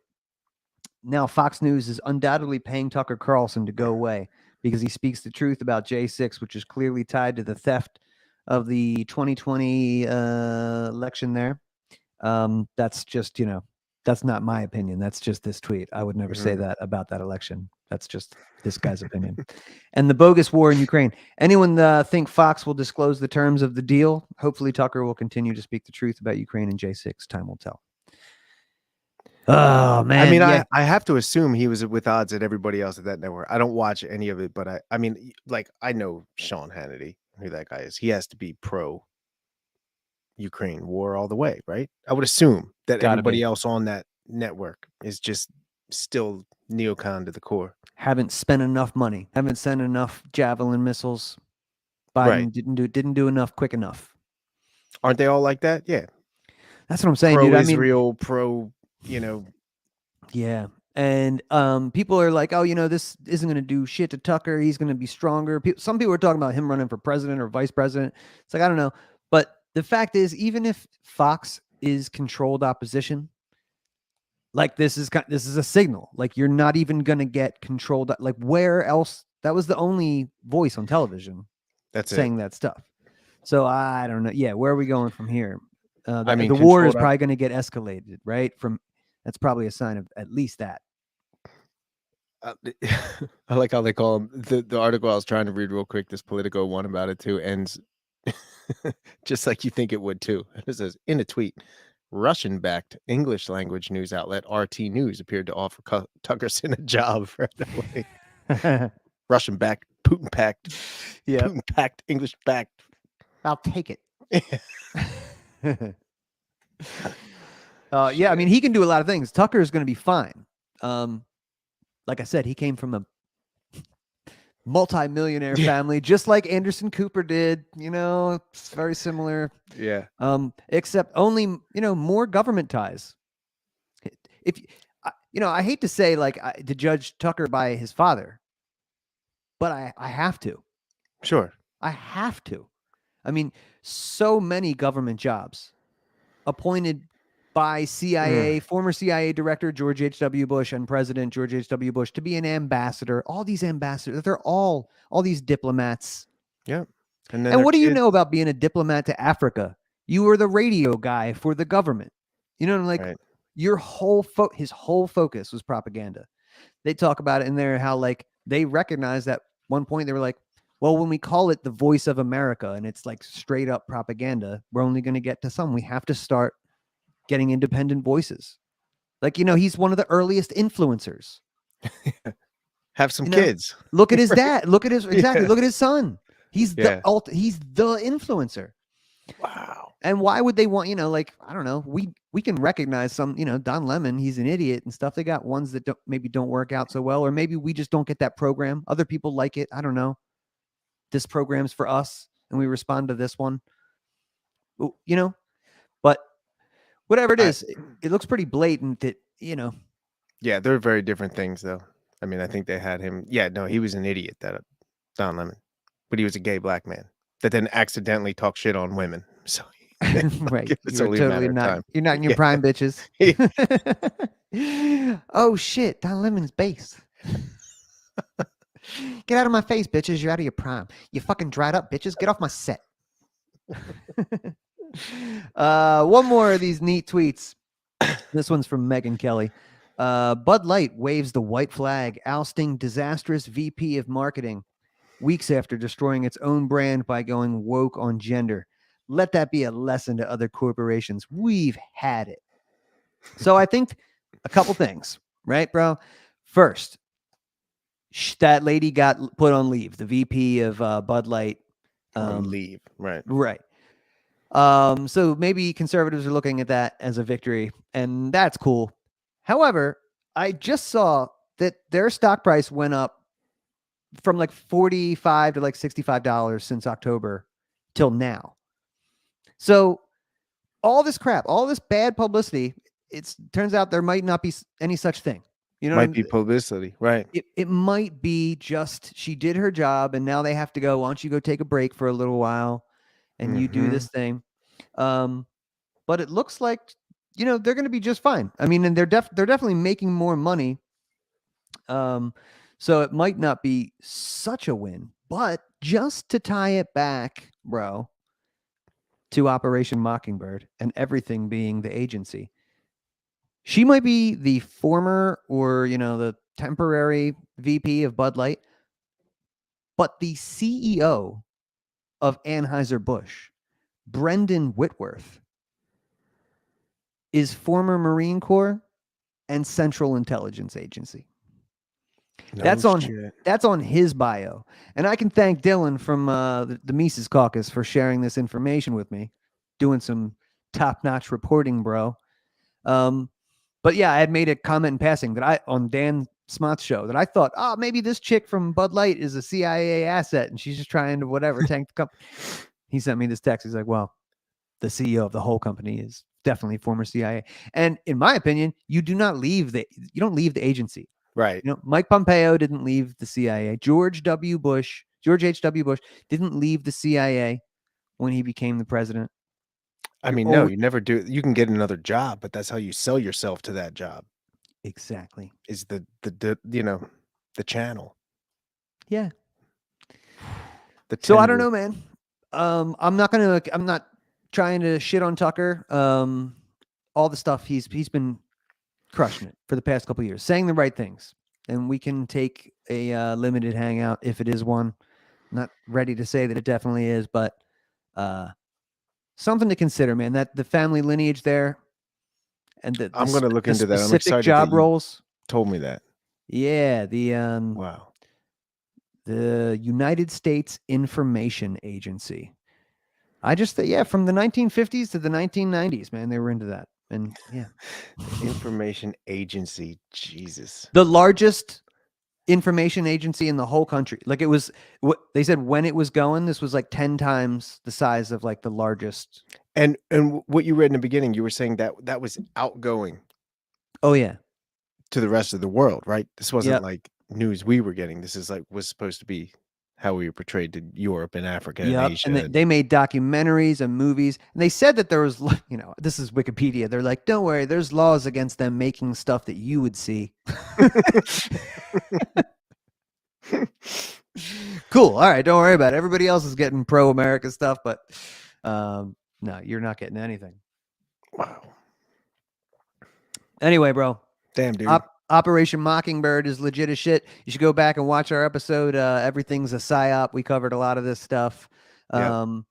Now Fox News is undoubtedly paying Tucker Carlson to go away, because he speaks the truth about J6, which is clearly tied to the theft of the 2020 election there. That's just, that's not my opinion. That's just this tweet. I would never say that about that election. That's just this guy's opinion. And the bogus war in Ukraine. Anyone think Fox will disclose the terms of the deal? Hopefully Tucker will continue to speak the truth about Ukraine and J6. Time will tell. Oh, man. I mean, yeah. I have to assume he was with odds at everybody else at that network. I don't watch any of it, but I mean, like, I know Sean Hannity, who that guy is. He has to be pro Ukraine war all the way, right? I would assume that everybody else on that network is just still neocon to the core. Haven't spent enough money. Haven't sent enough Javelin missiles. Biden didn't do enough quick enough. Aren't they all like that? Yeah. That's what I'm saying, dude. I mean, Israel, pro, Yeah. And people are like, oh, this isn't going to do shit to Tucker. He's going to be stronger. Some people are talking about him running for president or vice president. It's like, I don't know. But the fact is, even if Fox is controlled opposition, like this is a signal. Like you're not even going to get controlled. Like where else? That was the only voice on television saying that stuff. So I don't know. Yeah. Where are we going from here? I mean, the war is probably going to get escalated, right? That's probably a sign of at least that. I like how they call him the article I was trying to read real quick. This Politico one about it too ends just like you think it would too. It says in a tweet, Russian-backed English language news outlet RT News appeared to offer Tuckerson a job right away. Russian-backed, Putin-packed, Putin-packed, English-backed. I'll take it. Yeah, I mean, he can do a lot of things. Tucker is going to be fine. Like I said, he came from a multi-millionaire family, just like Anderson Cooper did. It's very similar. Yeah. Except only, more government ties. If I hate to say to judge Tucker by his father, but I have to. Sure. I have to. I mean, so many government jobs appointed by CIA, former CIA director George H.W. Bush and President George H.W. Bush to be an ambassador. All these ambassadors, they're all these diplomats. Yeah. And what do you know about being a diplomat to Africa? You were the radio guy for the government. Your his whole focus was propaganda. They talk about it in there how they recognized at one point they were like, well, when we call it the Voice of America and it's like straight up propaganda, we're only going to get to some. We have to start getting independent voices. He's one of the earliest influencers. Have some kids. Look at his dad. Look at his Look at his son. He's the influencer. Wow. And why would they want, I don't know. We can recognize some, Don Lemon, he's an idiot and stuff. They got ones that maybe don't work out so well, or maybe we just don't get that program. Other people like it. I don't know. This program's for us and we respond to this one. But whatever it is, it looks pretty blatant that, Yeah, they're very different things, though. I mean, I think they had him. Yeah, no, he was an idiot, that Don Lemon. But he was a gay black man that then accidentally talked shit on women. So, right. It's You're only totally a matter of not. time. You're not in your prime, bitches. Oh, shit. Don Lemon's base. Get out of my face, bitches. You're out of your prime. You fucking dried up, bitches. Get off my set. One more of these neat tweets. This one's from Megyn Kelly. Bud Light waves the white flag, ousting disastrous VP of marketing weeks after destroying its own brand by going woke on gender. Let that be a lesson to other corporations. We've had it. So I think a couple things, right, bro? First, that lady got put on leave, the VP of Bud Light. On leave, right. Right. So maybe conservatives are looking at that as a victory, and that's cool. However, I just saw that their stock price went up from like $45 to like $65 since October till now. So all this crap, all this bad publicity, it turns out there might not be any such thing. Might be publicity, right? It might be just she did her job, and now they have to go. Why don't you go take a break for a little while, and you do this thing? But it looks like they're going to be just fine. I mean, and they're definitely making more money. So it might not be such a win, but just to tie it back, bro, to Operation Mockingbird and everything being the agency, she might be the former or, the temporary VP of Bud Light, but the CEO of Anheuser-Busch, Brendan Whitworth, is former Marine Corps and Central Intelligence Agency. That's on his bio. And I can thank Dylan from the Mises Caucus for sharing this information with me, doing some top-notch reporting, bro. But yeah, I had made a comment in passing that on Dan Smott's show that I thought, maybe this chick from Bud Light is a CIA asset and she's just trying to whatever tank the company. He sent me this text. He's like, well, the CEO of the whole company is definitely former CIA. And in my opinion, you don't leave the agency. Right. Mike Pompeo didn't leave the CIA. George H.W. Bush didn't leave the CIA when he became the president. I mean, no, you never do. You can get another job, but that's how you sell yourself to that job. Exactly. Is the channel. Yeah. So I don't know, man. I'm not trying to shit on Tucker. All the stuff he's been crushing it for the past couple of years, saying the right things. And we can take a limited hangout if it is one. Not ready to say that it definitely is, but something to consider, man. That the family lineage there, and I'm going to look into that. I'm excited job that you roles. Told me that. Yeah, wow. The United States Information Agency. I just from the 1950s to the 1990s, man, they were into that. And yeah. Information Agency, Jesus. The largest information agency in the whole country. Like it was, they said when it was going, this was like 10 times the size of like the largest. And what you read in the beginning, you were saying that was outgoing. Oh yeah. To the rest of the world, right? This wasn't like news we were getting. This is was supposed to be how we were portrayed to Europe and Africa and Asia. And they made documentaries and movies. And they said that there was, this is Wikipedia. They're like, don't worry, there's laws against them making stuff that you would see. Cool. All right. Don't worry about it. Everybody else is getting pro-America stuff, but no, you're not getting anything. Wow. Anyway, bro. Damn, dude. Operation Mockingbird is legit as shit. You should go back and watch our episode. Everything's a psyop. We covered a lot of this stuff. But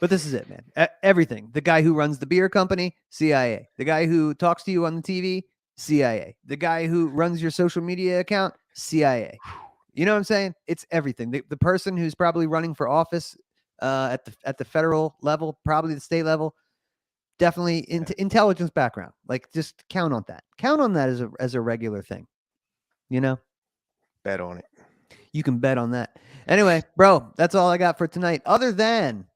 this is it, man. Everything. The guy who runs the beer company, CIA. The guy who talks to you on the TV, CIA. The guy who runs your social media account, CIA. You know what I'm saying? It's everything. The person who's probably running for office at the federal level, probably the state level, definitely intelligence background. Like, just count on that. Count on that as a regular thing. Bet on it. You can bet on that. Anyway, bro, that's all I got for tonight. Other than,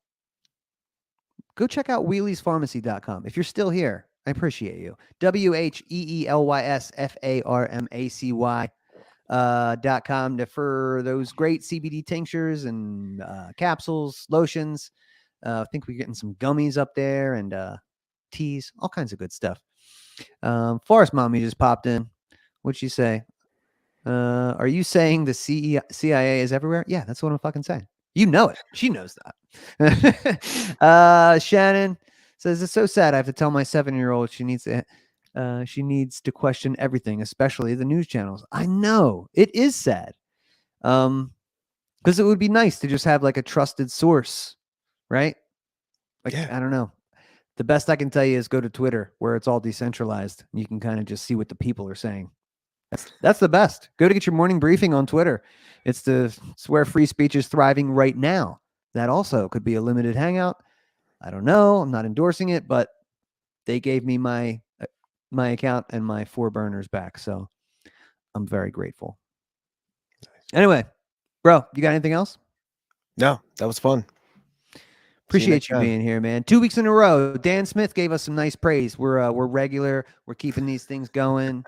go check out wheeliespharmacy.com. If you're still here, I appreciate you. WHEELYSFARMACY.com for those great CBD tinctures and capsules, lotions. I think we're getting some gummies up there and teas, all kinds of good stuff. Forest Mommy just popped in. What'd she say? Are you saying the CIA is everywhere? Yeah, that's what I'm fucking saying. You know it. She knows that. Shannon says, it's so sad. I have to tell my 7-year-old she needs to question everything, especially the news channels. I know. It is sad. Because it would be nice to just have like a trusted source, right? Like, I don't know. The best I can tell you is go to Twitter, where it's all decentralized. And you can kind of just see what the people are saying. That's the best. Go to get your morning briefing on Twitter. It's where free speech is thriving right now. That also could be a limited hangout. I don't know. I'm not endorsing it, but they gave me my account and my 4 burners back. So I'm very grateful. Anyway, bro, you got anything else? No, that was fun. Appreciate you being here, man. 2 weeks in a row. Dan Smith gave us some nice praise. We're regular. We're keeping these things going.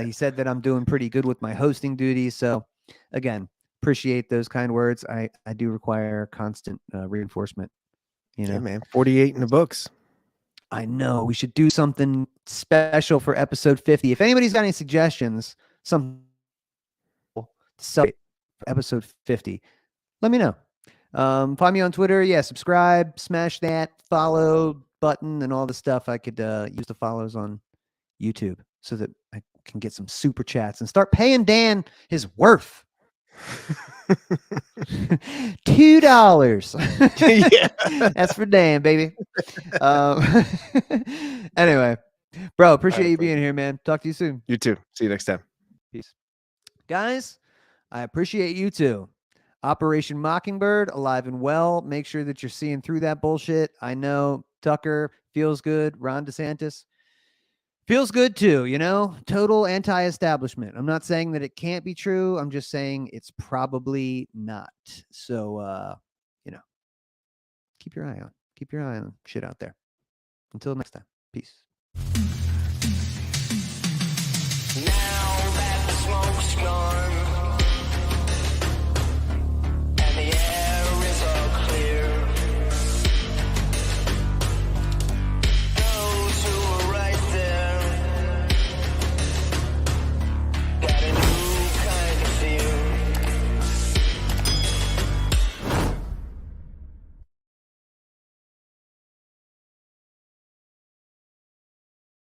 He said that I'm doing pretty good with my hosting duties. So again, appreciate those kind words. I do require constant reinforcement. Yeah, man. 48 in the books. I know. We should do something special for episode 50. If anybody's got any suggestions, celebrate for episode 50, let me know. Find me on Twitter. Yeah, subscribe, smash that follow button and all the stuff. I could use the follows on YouTube so that I can get some super chats and start paying Dan his worth. $2. Yeah. That's for Dan, baby. Anyway, bro, appreciate you being here, man. Talk to you soon. You too. See you next time. Peace. Guys, I appreciate you too. Operation Mockingbird, alive and well. Make sure that you're seeing through that bullshit. I know Tucker feels good. Ron DeSantis feels good too, you know? Total anti-establishment. I'm not saying that it can't be true. I'm just saying it's probably not. So, keep your eye on. Keep your eye on shit out there. Until next time. Peace. Now that the smoke's